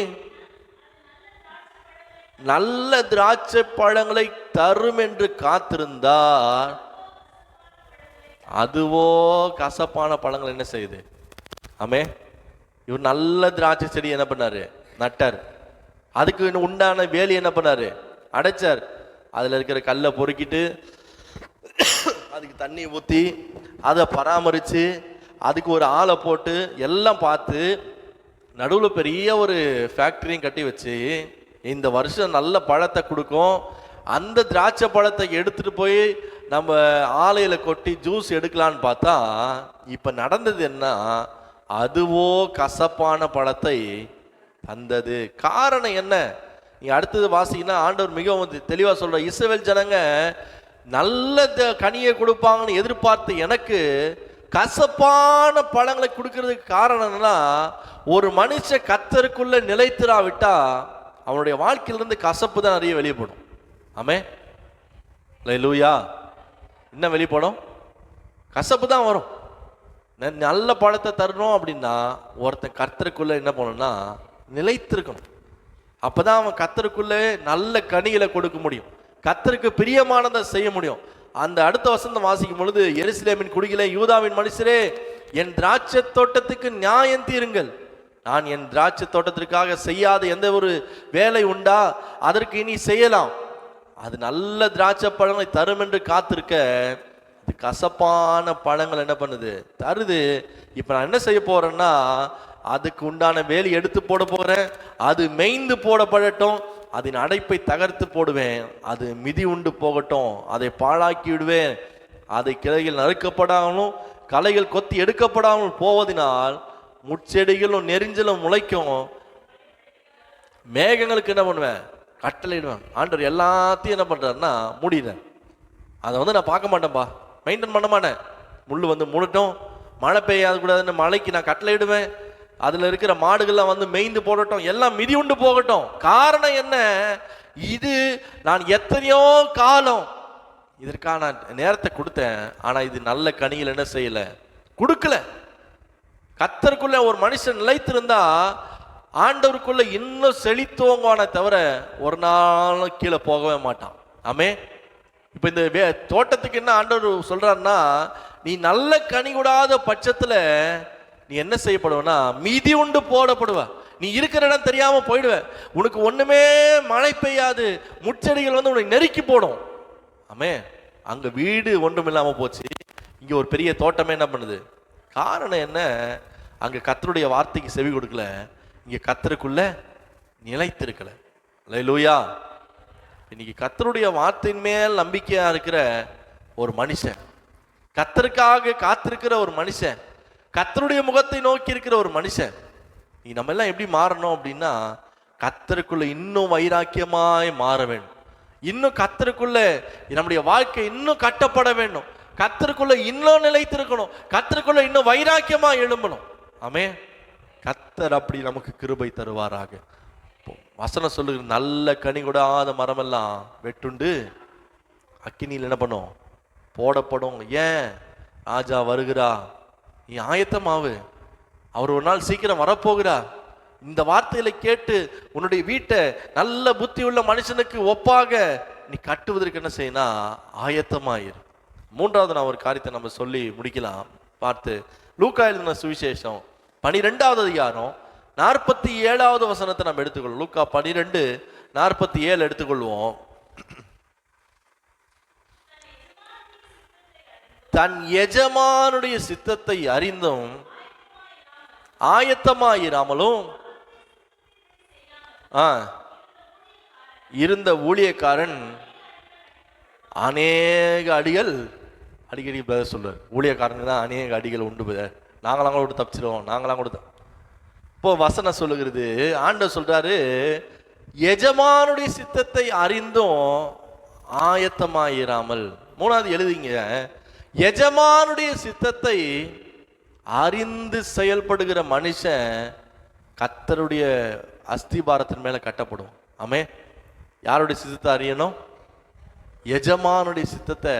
நல்ல திராட்சை பழங்களை தரும் என்று காத்திருந்தார். அதுவோ கசப்பான பழங்கள் என்ன செய்யுது? ஆமே. இவர் நல்ல திராட்சை செடி என்ன பண்ணாரு? நட்டார். அதுக்கு உண்டான வேலி என்ன பண்ணாரு? அடைச்சார். அதுல இருக்கிற கல்லை பொறுக்கிட்டு அதுக்கு தண்ணி ஊற்றி அதை பராமரித்து அதுக்கு ஒரு ஆளை போட்டு எல்லாம் பார்த்து நடுவில் பெரிய ஒரு ஃபேக்டரியும் கட்டி வச்சு இந்த வருஷம் நல்ல பழத்தை கொடுக்கும். அந்த திராட்சை பழத்தை எடுத்துட்டு போய் நம்ம ஆலையில கொட்டி ஜூஸ் எடுக்கலான்னு பார்த்தா இப்ப நடந்தது என்ன? அதுவோ கசப்பான பழத்தை தந்தது. காரணம் என்ன? நீ அடுத்தது வாசிங்கன்னா ஆண்டவர் மிகவும் தெளிவா சொல்ற, இஸ்ரவேல் ஜனங்க நல்ல கனியை கொடுப்பாங்கன்னு எதிர்பார்த்து எனக்கு கசப்பான பழங்களை கொடுக்கறதுக்கு காரணம் என்னன்னா, ஒரு மனுஷ கர்த்தருக்குள்ள நிலைத்திராவிட்டா அவனுடைய வாழ்க்கையிலிருந்து கசப்பு தான் நிறைய வெளியப்படும். ஆமே. லூயா. என்ன வெளிப்படும்? கசப்பு தான் வரும். நல்ல பழத்தை தரணும் அப்படின்னா ஒருத்தன் கர்த்தருக்குள்ள என்ன பண்ணணும்னா நிலைத்திருக்கணும். அப்பதான் அவன் கர்த்தருக்குள்ள நல்ல கனிகளை கொடுக்க முடியும், கர்த்தருக்கு பிரியமானதை செய்ய முடியும். அந்த அடுத்த வசனம் வாசிக்கும் பொழுது, எருசலேமின் குடிகளே, யூதாவின் மனுஷரே, என் திராட்சை தோட்டத்துக்கு நியாயம் தீருங்கள். நான் என் திராட்சை தோட்டத்திற்காக செய்யாத எந்த ஒரு வேலை உண்டா? அதற்கு இனி செய்யலாம். அது நல்ல திராட்சை பழங்களை தரும் என்று காத்திருக்க, அது கசப்பான பழங்கள் என்ன பண்ணுது? தருது. இப்ப நான் என்ன செய்ய போறேன்னா, அதுக்கு உண்டான வேலி எடுத்து போட போறேன். அது மேய்ந்து போடப்படட்டும், அதன் அடைப்பை தகர்த்து போடுவேன். அது மிதி உண்டு போகட்டும், அதை பாழாக்கி விடுவேன். அதை கிளைகள் நறுக்கப்படாமலும் களைகள் கொத்தி எடுக்கப்படாமல் போவதனால் முட்செடிகளும் நெரிஞ்சலும் முளைக்கும். மேகங்களுக்கு என்ன பண்ணுவேன்? கட்டளையிடுவேன். ஆண்டவர் எல்லாத்தையும் என்ன பண்றாருன்னா மூடிடுறேன். அதை நான் பார்க்க மாட்டேன்ப்பா, மெயின்டைன் பண்ண மாட்டேன். முள் மூடட்டும், மழை பெய்யாது கூடாதுன்னு மழைக்கு நான் கட்டளையிடுவேன். அதுல இருக்கிற மாடுகள்லாம் மேய்ந்து போடட்டும், எல்லாம் மிதி உண்டு போகட்டும். காரணம் என்ன? இது நான் எத்தனையோ காலம் இதற்கான நேரத்தை கொடுத்தேன். ஆனா இது நல்ல கனிகள் என்ன செய்யல, கொடுக்கல. கர்த்தருக்குள்ள ஒரு மனுஷன் நிலைத்திருந்தா ஆண்டவருக்குள்ள இன்னும் செழித்துவங்கான தவிர ஒரு நாளும் கீழே போகவே மாட்டான். ஆமே. இப்ப இந்த தோட்டத்துக்கு என்ன ஆண்டவர் சொல்றாருன்னா, நீ நல்ல கனி கூடாத பட்சத்துல நீ என்ன செய்யப்படுவனா, மீதி உண்டு போடப்படுவ. நீ இருக்கிற இடம் தெரியாம போயிடுவ. உனக்கு ஒண்ணுமே மழை பெய்யாது, முச்செடிகள் உனக்கு நெருக்கி போடும். ஆமே. அங்க வீடு ஒன்றும் இல்லாம போச்சு, இங்க ஒரு பெரிய தோட்டமே என்ன பண்ணுது? காரணம் என்ன? அங்க கர்த்தருடைய வார்த்தைக்கு செவி கொடுக்கல, இங்க கர்த்தருக்குள்ள நிலைத்திருக்கல. அல்லேலூயா. இன்னைக்கு கர்த்தருடைய வார்த்தையின் மேல் நம்பிக்கையா இருக்கிற ஒரு மனுஷன், கர்த்தருக்காக காத்திருக்கிற ஒரு மனுஷன், கர்த்தருடைய முகத்தை நோக்கி இருக்கிற ஒரு மனுஷன், நம்ம எல்லாம் எப்படி மாறணும் அப்படின்னா, கர்த்தருக்குள்ள இன்னும் வைராக்கியமாய் மாற வேண்டும். இன்னும் கர்த்தருக்குள்ள நம்முடைய வாழ்க்கை இன்னும் கட்டப்பட வேண்டும். கர்த்தருக்குள்ள இன்னும் நிலைத்திருக்கணும். கர்த்தருக்குள்ள இன்னும் வைராக்கியமா எழும்பணும். ஆமே. கர்த்தர் அப்படி நமக்கு கிருபை தருவாராக. வசனம் சொல்லுகிற நல்ல கனி கூடாத மரமெல்லாம் வெட்டுண்டு அக்கினியில் என்ன பண்ணும்? போடப்படும். ஏன்? ராஜா வருகிறா, நீ ஆயத்தமாவு, அவர் ஒரு நாள் சீக்கிரம் வரப்போகிறா. இந்த வார்த்தையில கேட்டு உன்னுடைய வீட்டை நல்ல புத்தி உள்ள மனுஷனுக்கு ஒப்பாக நீ கட்டுவதற்கு என்ன செய்யணும்? ஆயத்தமாயிரு. மூன்றாவது நான் ஒரு காரியத்தை நம்ம சொல்லி முடிக்கலாம். பார்த்து லூக்கா எழுதின சுவிசேஷம் 12வது அதிகாரம் 47வது வசனத்தை நம்ம எடுத்துக்கொள்வோம். லூக்கா 12:47 எடுத்துக்கொள்வோம். தன் எஜமானுடைய சித்தத்தை அறிந்தும் ஆயத்தமாயிராமலும் இருந்த ஊழியக்காரன் அநேக அடிகள், அடிக்கடி பிரதர் சொல்றார், ஊழியக்காரனுக்கு தான் அநேக அடிகள் உண்டு பிரதர், நாங்களாம் கூட தப்பிச்சிருவோம், நாங்களாம் கூட. இப்போ வசனம் சொல்லுகிறது, ஆண்டவர் சொல்றாரு, எஜமானுடைய சித்தத்தை அறிந்தும் ஆயத்தமாயிராமல். மூணாவது எழுதிங்க, எஜமானுடைய சித்தத்தை அறிந்து செயல்படுகிற மனுஷன் கர்த்தருடைய அஸ்திபாரத்தின் மேல கட்டப்படும். ஆமே. யாருடைய சித்தத்தை அறியணும்? எஜமானுடைய சித்தத்தை.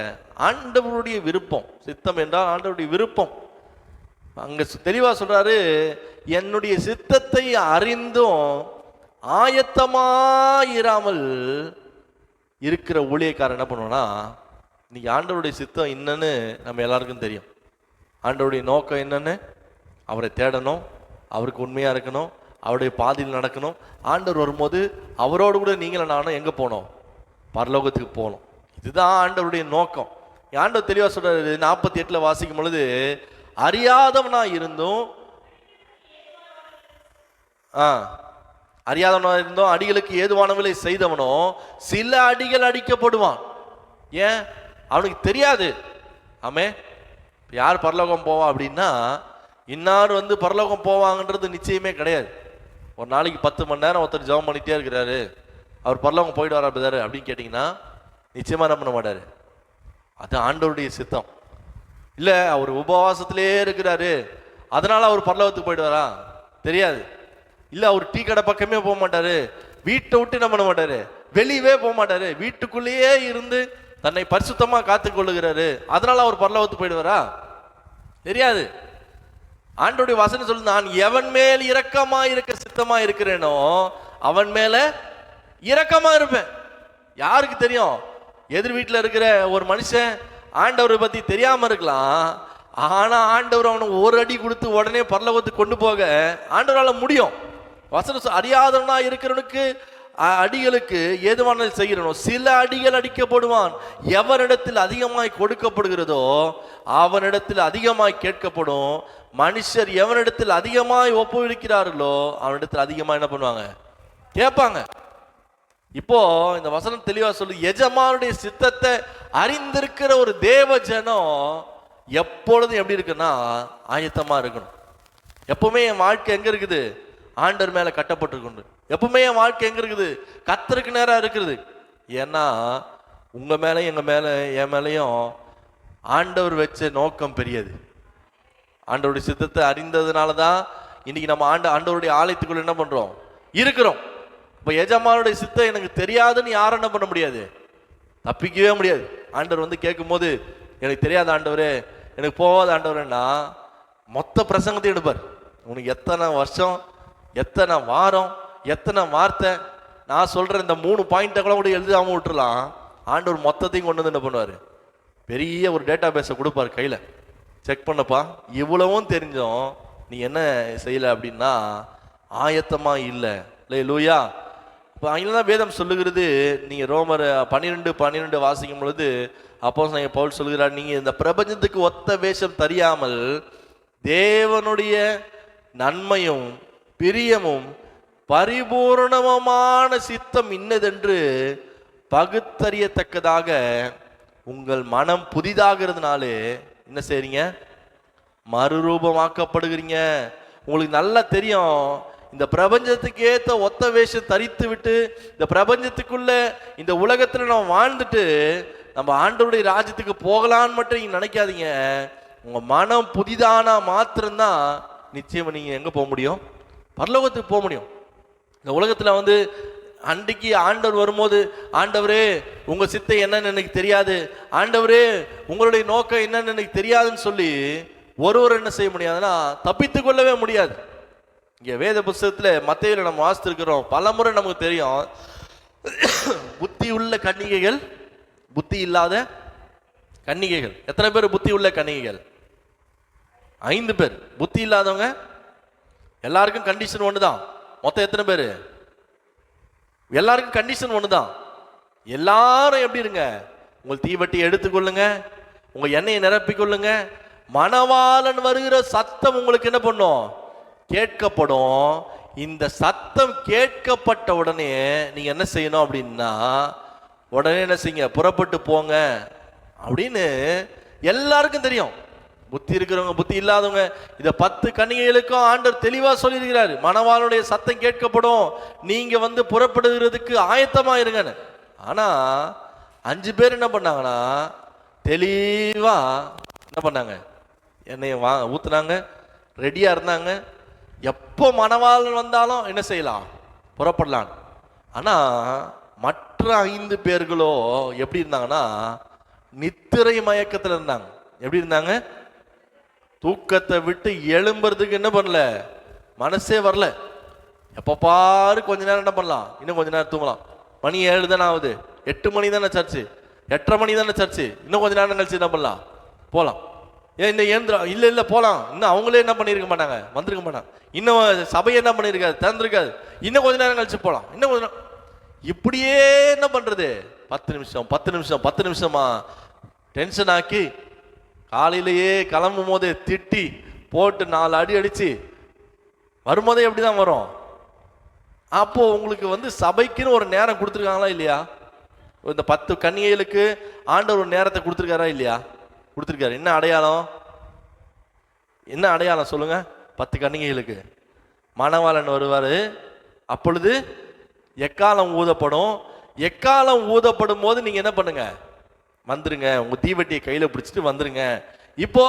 ஆண்டவருடைய விருப்பம், சித்தம் என்றால் ஆண்டவருடைய விருப்பம். அங்க தெளிவா சொல்றாரு, என்னுடைய சித்தத்தை அறிந்தும் ஆயத்தமாயிராமல் இருக்கிற ஊழியக்காரன் என்ன பண்ணுவோம்னா, இன்னைக்கு ஆண்டவருடைய சித்தம் என்னன்னு நம்ம எல்லாருக்கும் தெரியும். ஆண்டவருடைய நோக்கம் என்னன்னு, அவரை தேடணும், அவருக்கு உண்மையா இருக்கணும், அவருடைய பாதையில் நடக்கணும். ஆண்டவர் வரும்போது அவரோடு கூட நீங்களும் நானும் எங்க போனோம்? பரலோகத்துக்கு போகணும். இதுதான் ஆண்டவருடைய நோக்கம். ஆண்டவர் தெளிவா சொல்றாரு 48 வாசிக்கும் பொழுது, அறியாதவனா இருந்தும் அடிகளுக்கு ஏதுவானவளை செய்தவனோ சில அடிகள் அடிக்கப்படுவான். ஏன்? அவனுக்கு தெரியாது. ஆமே. யார் பரலோகம் போவா அப்படின்னா, இன்னார் பரலோகம் போவாங்கன்றது நிச்சயமே கிடையாது. ஒரு நாளைக்கு 10 மணி நேரம் ஒருத்தர் ஜெபம் பண்ணிட்டே இருக்கிறாரு, அவர் பரலோகம் போயிட்டு வரா பிரதர் அப்படின்னு கேட்டிங்கன்னா நிச்சயமா என்ன பண்ண மாட்டாரு. அது ஆண்டவருடைய சித்தம். இல்ல அவர் உபவாசத்திலே இருக்கிறாரு அதனால அவர் பரலோகத்துக்கு போயிட்டு வரா தெரியாது. இல்ல அவர் டீ கடை பக்கமே போக மாட்டாரு, வீட்டை விட்டு என்ன பண்ண மாட்டாரு, வெளியவே போக மாட்டாரு, வீட்டுக்குள்ளேயே இருந்து தன்னை பரிசுத்தமா காத்துக் கொள்ளுகிறாரு, அதனால அவர் பரலோகத்துக்கு போயிடுவாரா? தெரியாது. ஆண்டவருடைய வசனம் சொல்லு, நான் எவன் மேல் இரக்கமா இருக்க சித்தமா இருக்கிறேனோ அவன் மேல இரக்கமா இருப்பேன். யாருக்கு தெரியும்? எதிர் வீட்டில் இருக்கிற ஒரு மனுஷன் ஆண்டவரை பத்தி தெரியாம இருக்கலாம், ஆனா ஆண்டவர் அவனுக்கு ஒரு அடி கொடுத்து உடனே பரலோகத்துக்கு கொண்டு போக ஆண்டவரால முடியும். வசனம் அறியாதவனா இருக்கிறவனுக்கு அடிகளுக்கு ஏதுவானது செய்கிறனோ சில அடிகள் அடிக்கப்படுவான். எவனிடத்தில் அதிகமாய் கொடுக்கப்படுகிறதோ அவனிடத்தில் அதிகமாய் கேட்கப்படும். மனுஷர் எவனிடத்தில் அதிகமாய் ஒப்புவிக்கிறார்களோ அவனிடத்தில் அதிகமா என்ன பண்ணுவாங்க, கேட்பாங்க. இப்போ இந்த வசனம் தெளிவா சொல்லு, எஜமானுடைய சித்தத்தை அறிந்திருக்கிற ஒரு தேவ ஜனம் எப்பொழுதும் எப்படி இருக்குன்னா ஆயத்தமா இருக்கணும். எப்பவுமே என் வாழ்க்கை எங்க இருக்குது, ஆண்டவர் மேல கட்டப்பட்டிருக்கணும். எப்பவுமே என் வாழ்க்கை எங்க இருக்குது, கர்த்தருக்கு நேரா இருக்கிறது. ஏன்னா உங்க மேல எங்க மேல என் மேலையும் ஆண்டவர் வச்ச நோக்கம் பெரியது. ஆண்டவருடைய சித்தத்தை அறிந்ததுனாலதான் இன்னைக்கு நம்ம ஆண்டவருடைய ஆலயத்துக்குள்ள என்ன பண்றோம், இருக்கிறோம். இப்போ எஜமானுடைய சித்தம் எனக்கு தெரியாதுன்னு யாரும் என்ன பண்ண முடியாது, தப்பிக்கவே முடியாது. ஆண்டவர் வந்து கேட்கும் போது எனக்கு தெரியாத ஆண்டவரே, எனக்கு போகாத ஆண்டவரேன்னா மொத்த பிரசங்கத்தையும் எடுப்பார். உனக்கு எத்தனை வருஷம், எத்தனை வாரம், எத்தனை வார்த்தை, நான் சொல்ற இந்த 3 பாயிண்ட்டை கூட எழுதாம விட்டுறலாம். ஆண்டவர் மொத்தத்தையும் கொண்டு வந்து என்ன பண்ணுவார், பெரிய ஒரு டேட்டா பேஸை கொடுப்பார் கையில். செக் பண்ணப்பா, இவ்வளவும் தெரிஞ்சோம் நீ என்ன செய்யலை அப்படின்னா ஆயத்தமா இல்லை. லூயா. இப்போ அங்கதான் வேதம் சொல்லுகிறது, நீங்க ரோமர் 12:12 வாசிக்கும் பொழுது அப்போஸ்தலன் பவுல் சொல்கிறார், நீங்க இந்த பிரபஞ்சத்துக்கு ஒத்த வேஷம் தெரியாமல் தேவனுடைய நன்மையும் பிரியமும் பரிபூர்ணமான சித்தம் இன்னதென்று பகுத்தறியத்தக்கதாக உங்கள் மனம் புதிதாகிறதுனாலே என்ன செய்றீங்க, மறுரூபமாக்கப்படுகிறீங்க. உங்களுக்கு நல்லா தெரியும், இந்த பிரபஞ்சத்துக்கு ஏத்த ஒத்த வேஷம் தரித்து விட்டு இந்த பிரபஞ்சத்துக்குள்ள இந்த உலகத்துல நம்ம வாழ்ந்துட்டு நம்ம ஆண்டவருடைய ராஜ்யத்துக்கு போகலான்னு மட்டும் நீங்க நினைக்காதீங்க. உங்க மனம் புதிதானா மாத்திரம்தான் நிச்சயம் நீங்க எங்க போக முடியும், பரலோகத்துக்கு போக முடியும். இந்த உலகத்துல வந்து அன்றைக்கு ஆண்டவர் வரும்போது, ஆண்டவரே உங்க சித்தை என்னன்னு எனக்கு தெரியாது, ஆண்டவரே உங்களுடைய நோக்கம் என்னன்னு எனக்கு தெரியாதுன்னு சொல்லி ஒருவர் என்ன செய்ய முடியாதுன்னா தப்பித்து கொள்ளவே முடியாது. இங்க வேத புஸ்தகத்துல மத்தேயுல நம்ம வாசித்திருக்கிறோம், பல முறை நமக்கு தெரியும், புத்தி உள்ள கன்னிகைகள், புத்தி இல்லாத கன்னிகைகள். எத்தனை பேர் புத்தி உள்ள கன்னிகைகள்? 5 பேர். புத்தி இல்லாதவங்க எல்லாருக்கும் கண்டிஷன் ஒண்ணுதான். மொத்தம் எத்தனை பேரு? எல்லாருக்கும் கண்டிஷன் ஒண்ணுதான். எல்லாரும் எப்படி இருங்க, உங்கள் தீவட்டி எடுத்துக்கொள்ளுங்க, உங்க எண்ணெயை நிரப்பிக்கொள்ளுங்க, மணவாளன் வருகிற சத்தம் உங்களுக்கு என்ன பண்ணும், கேட்கப்படும். இந்த சத்தம் கேட்கப்பட்ட உடனே நீங்க என்ன செய்யணும் அப்படின்னா உடனே என்ன செய்யுங்க, புறப்பட்டு போங்க அப்படின்னு எல்லாருக்கும் தெரியும். புத்தி இருக்கிறவங்க புத்தி இல்லாதவங்க, இத 10 கன்னிகைகளுக்கும் ஆண்டவர் தெளிவா சொல்லியிருக்கிறாரு, மணவாளனுடைய சத்தம் கேட்கப்படும், நீங்க வந்து புறப்படுகிறதுக்கு ஆயத்தமா இருங்கன்னு. ஆனா 5 பேர் என்ன பண்ணாங்கன்னா தெளிவா என்ன பண்ணாங்க, என்னைய ஊத்துனாங்க, ரெடியா இருந்தாங்க, எப்போ மணவாளன் வந்தாலும் என்ன செய்யலாம், புறப்படலாம். ஆனா மற்ற 5 பேர்களோ எப்படி இருந்தாங்கன்னா நித்திரை மயக்கத்துல இருந்தாங்க. எப்படி இருந்தாங்க, தூக்கத்தை விட்டு எழும்புறதுக்கு என்ன பண்ணல, மனசே வரல. எப்ப பாரு கொஞ்ச நேரம் என்ன பண்ணலாம், இன்னும் கொஞ்ச நேரம் தூங்கலாம், மணி 7 தானே ஆகுது, 8 மணி தானே சர்ச்சு, 8:30 மணி தானே சர்ச்சு, இன்னும் கொஞ்ச நேரம் கழிச்சு என்ன பண்ணலாம், போகலாம். ஏன் இந்த இயந்திரம் இல்லை இல்லை போகலாம், இன்னும் அவங்களே என்ன பண்ணியிருக்க மாட்டாங்க, வந்திருக்க மாட்டாங்க, இன்னும் சபையை என்ன பண்ணியிருக்காது, திறந்திருக்காது, இன்னும் கொஞ்ச நேரம் கழிச்சு போகலாம், இன்னும் கொஞ்ச நேரம். இப்படியே என்ன பண்றது, 10 நிமிஷம் 10 நிமிஷம் 10 நிமிஷமா டென்ஷன் ஆக்கி காலையிலேயே கிளம்பும் போதே திட்டி போட்டு 4 அடி அடிச்சு வரும்போதே எப்படிதான் வரும். அப்போ உங்களுக்கு வந்து சபைக்குன்னு ஒரு நேரம் கொடுத்துருக்காங்களா இல்லையா? இந்த 10 கன்னிகைகளுக்கு ஆண்டவர் ஒரு நேரத்தை கொடுத்துருக்காரா இல்லையா? கொடுத்துருக்காரு. என்ன அடையாளம், என்ன அடையாளம் சொல்லுங்க? 10 கன்னிகைகளுக்கு மணவாளன் வருவாரு, அப்பொழுது எக்காலம் ஊதப்படும். எக்காலம் ஊதப்படும் போது நீங்க என்ன பண்ணுங்க, வந்துருங்க, உங்க தீவட்டியை கையில பிடிச்சிட்டு வந்துருங்க. இப்போ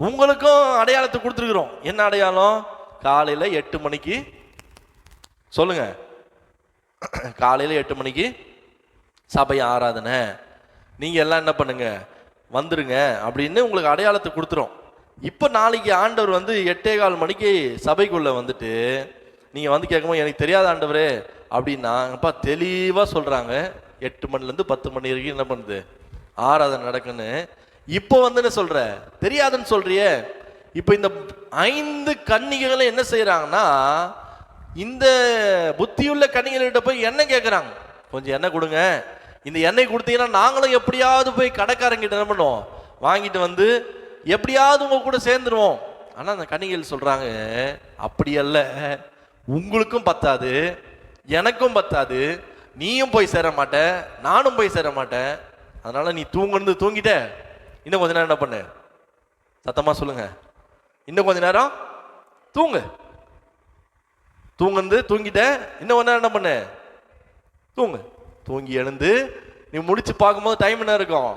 உங்களுக்கும் அடையாளத்தை கொடுத்துருக்குறோம். என்ன அடையாளம்? காலையில 8 மணிக்கு சொல்லுங்க, காலையில 8 மணிக்கு சபை ஆராதனை, நீங்க எல்லாம் என்ன பண்ணுங்க, வந்துருங்க அப்படின்னு உங்களுக்கு அடையாளத்தை கொடுத்துரும். இப்போ நாளைக்கு ஆண்டவர் வந்து 8:15 மணிக்கு சபைக்குள்ள வந்துட்டு நீங்க வந்து கேட்கும்போது எனக்கு தெரியாத ஆண்டவரே அப்படின்னா அப்பா தெளிவா சொல்றாங்க, 8 மணிலேருந்து 10 மணி வரைக்கும் என்ன பண்ணுது ஆராதனை நடக்குன்னு. இப்போ வந்து என்ன சொல்ற, தெரியாதுன்னு சொல்றியே. இப்போ இந்த 5 கன்னிகைகளை என்ன செய்யறாங்கன்னா, இந்த புத்தியுள்ள கன்னிகைகிட்ட போய் எண்ணெய் கேட்குறாங்க. கொஞ்சம் எண்ணெய் கொடுங்க, இந்த எண்ணெய் கொடுத்தீங்கன்னா நாங்களும் எப்படியாவது போய் கடைக்காரங்கிட்ட என்ன பண்ணுவோம், வாங்கிட்டு வந்து எப்படியாவது உங்க கூட சேர்ந்துருவோம். ஆனால் அந்த கன்னிகைகள் சொல்றாங்க, அப்படி அல்ல, உங்களுக்கும் பத்தாது, எனக்கும் பத்தாது, நீயும் போய் சேர மாட்ட, நானும் போய் சேர மாட்டேன். அதனால நீ தூங்கிட்ட, இன்னும் கொஞ்ச நேரம் என்ன பண்ணு, சத்தமா சொல்லுங்க, இன்னும் கொஞ்ச நேரம் தூங்கிட்ட, இன்னும் கொஞ்ச நேரம் என்ன பண்ணு, தூங்கி எழுந்து நீ முடிச்சு பார்க்கும்போது டைம் என்ன இருக்கும்,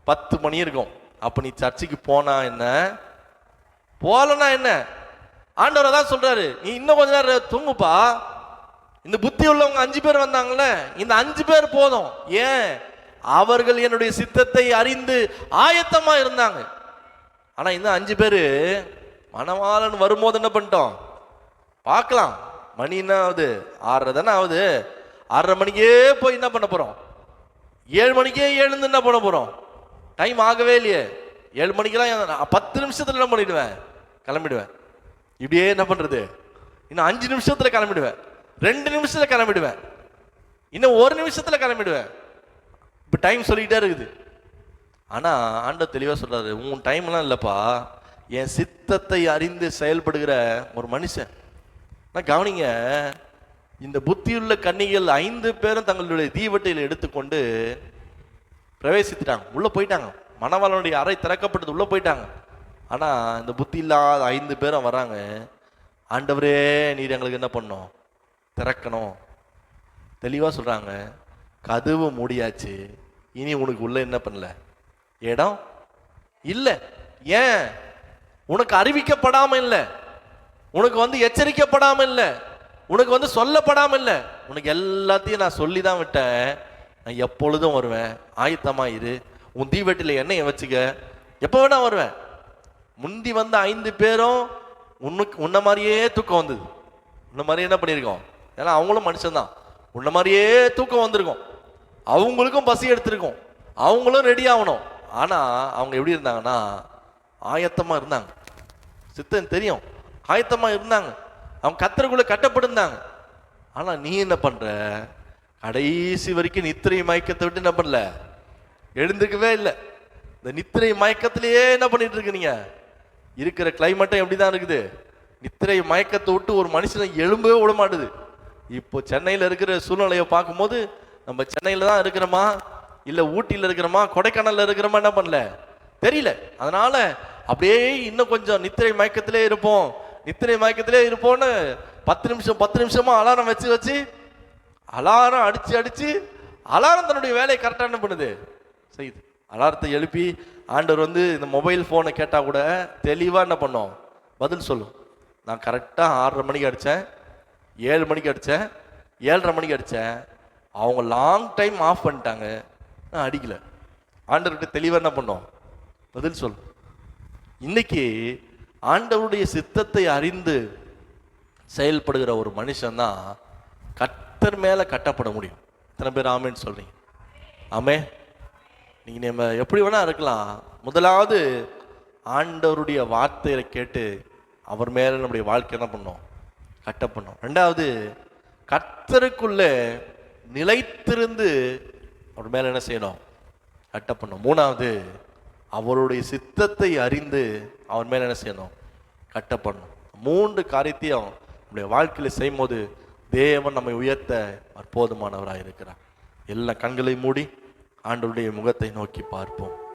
10 மணி இருக்கும். அப்ப நீ சர்ச்சுக்கு போனா என்ன, போலனா என்ன? ஆண்டவர் தான் சொல்றாரு, நீ இன்னும் கொஞ்ச நேரம் தூங்குப்பா. இந்த புத்தி உள்ளவங்க 5 பேர் வந்தாங்கல்ல, இந்த 5 பேர் போதும். ஏன்? அவர்கள் என்னுடைய சித்தத்தை அறிந்து ஆயத்தமா இருந்தாங்க. ஆனா இந்த 5 பேரு மணவாளன் வரும்போது என்ன பண்ணிட்டோம் பார்க்கலாம். மணி என்ன ஆகுது, 6:30 தானே ஆகுது. 6:30 மணிக்கே போய் என்ன பண்ண போறோம், 7 மணிக்கே எழுந்து என்ன பண்ண போறோம், டைம் ஆகவே இல்லையே. 7 மணிக்கெல்லாம் 10 நிமிஷத்துல என்ன பண்ணிடுவேன், கிளம்பிடுவேன். இப்படியே என்ன பண்றது, இன்னும் 5 நிமிஷத்துல கிளம்பிடுவேன், 2 நிமிஷத்துல கிளம்பிடுவேன், இன்னும் 1 நிமிஷத்துல கிளம்பிடுவேன். இப்ப டைம் சொல்லிக்கிட்டே இருக்குது. ஆனா ஆண்டவர் தெளிவா சொல்றாரு, உன் டைம்லாம் இல்லப்பா, என் சித்தத்தை அறிந்து செயல்படுகிற ஒரு மனுஷன். கவனிங்க, இந்த புத்தியுள்ள கன்னிகள் 5 பேரும் தங்களுடைய தீவட்டையில் எடுத்துக்கொண்டு பிரவேசித்துட்டாங்க, உள்ள போயிட்டாங்க. மணவாளனுடைய அறை திறக்கப்பட்டது, உள்ள போயிட்டாங்க. ஆனா இந்த புத்தி இல்லாத 5 பேரும் வராங்க. ஆண்டவரே, நீர் எங்களுக்கு என்ன பண்ணணும், திறக்கணும். தெளிவா சொல்றாங்க, கதவு மூடியாச்சு, இனி உனக்கு உள்ள என்ன பண்ணல, இடம் இல்ல. ஏன்? உனக்கு அறிவிக்கப்படாம இல்ல, உனக்கு வந்து எச்சரிக்கப்படாம இல்ல, உனக்கு வந்து சொல்லப்படாம இல்ல. உனக்கு எல்லாத்தையும் நான் சொல்லி தான் விட்டேன். நான் எப்பொழுதும் வருவேன், ஆயத்தமா இரு, உன் தீவெட்டில எண்ணெயை வச்சுக்க, எப்போ வேணா வருவேன். முந்தி வந்த 5 பேரும் உன்ன மாதிரியே தூக்கம் வந்தது. உன்ன மாதிரியே என்ன பண்ணியிருக்கோம், ஏன்னா அவங்களும் மனுஷன்தான், உன்ன மாதிரியே தூக்கம் வந்திருக்கும், அவங்களுக்கும் பசி எடுத்திருக்கும், அவங்களும் ரெடி ஆகணும். ஆனா அவங்க எப்படி இருந்தாங்கன்னா, ஆயத்தமா இருந்தாங்க. சித்தம் தெரியும், ஆயத்தமா இருந்தாங்க, அவங்க கத்தருக்குள்ள கட்டப்பட்டிருந்தாங்க. ஆனா நீ என்ன பண்ற, கடைசி வரைக்கும் நித்திரை மயக்கத்தை விட்டு என்ன பண்ணல, எழுந்துக்கவே இல்லை. இந்த நித்திரை மயக்கத்திலேயே என்ன பண்ணிட்டு இருக்கீங்க, இருக்கிற கிளைமேட்டும் எப்படிதான் இருக்குது, நித்திரை மயக்கத்தை விட்டு ஒரு மனுஷனை எழும்பவே விட மாட்டுது. இப்போ சென்னையில் இருக்கிற சூழ்நிலையை பார்க்கும்போது, நம்ம சென்னையில தான் இருக்கிறோமா, இல்ல ஊட்டியில் இருக்கிறோமா, கொடைக்கானல்ல இருக்கிறோமா, என்ன பண்ணல தெரியல. அதனால அப்படியே இன்னும் கொஞ்சம் நித்திரை மயக்கத்திலே இருப்போம், நித்திரை மயக்கத்திலே இருப்போம்னு 10 நிமிஷமா அலாரம் வச்சு அலாரம் அடிச்சு அலாரம் தன்னுடைய வேலையை கரெக்டாக என்ன பண்ணுது செய்யுது. அலாரத்தை எழுப்பி ஆண்டவர் வந்து இந்த மொபைல் ஃபோனை கேட்டால் கூட தெளிவாக என்ன பண்ணோம், பதில் சொல்லும். நான் கரெக்டாக 6:30 மணிக்கு அடித்தேன், 7 மணிக்கு அடித்தேன், 7:30 மணிக்கு அடித்தேன். அவங்க லாங் டைம் ஆஃப் பண்ணிட்டாங்க, நான் அடிக்கலை. ஆண்டவர்கிட்ட தெளிவாக என்ன பண்ணோம், பதில் சொல்லும். இன்னைக்கு ஆண்டவருடைய சித்தத்தை அறிந்து செயல்படுகிற ஒரு மனுஷன் தான் கர்த்தர் மேல கட்டப்பட முடியும். எத்தனை பேர் ஆமேன்னு சொல்றீங்க? ஆமே. நீங்க நம்ம எப்படி வேணா இருக்கலாம். முதலாவது ஆண்டவருடைய வார்த்தையை கேட்டு அவர் மேல நம்முடைய வாழ்க்கை என்ன பண்ணோம், கட்டப்படணும். ரெண்டாவது கர்த்தருக்குள்ள நிலைத்திருந்து அவர் மேல என்ன செய்யணும், கட்டப்படணும். மூணாவது அவருடைய சித்தத்தை அறிந்து அவர் மேல என்ன செய்யணும், கட்டப்படணும். 3 காரியத்தையும் நம்முடைய வாழ்க்கையில செய்யும் போது தேவன் நம்மை உயர்த்த போதுமானவராக இருக்கிறார். எல்லா கண்களை மூடி ஆண்டவருடைய முகத்தை நோக்கி பார்ப்போம்.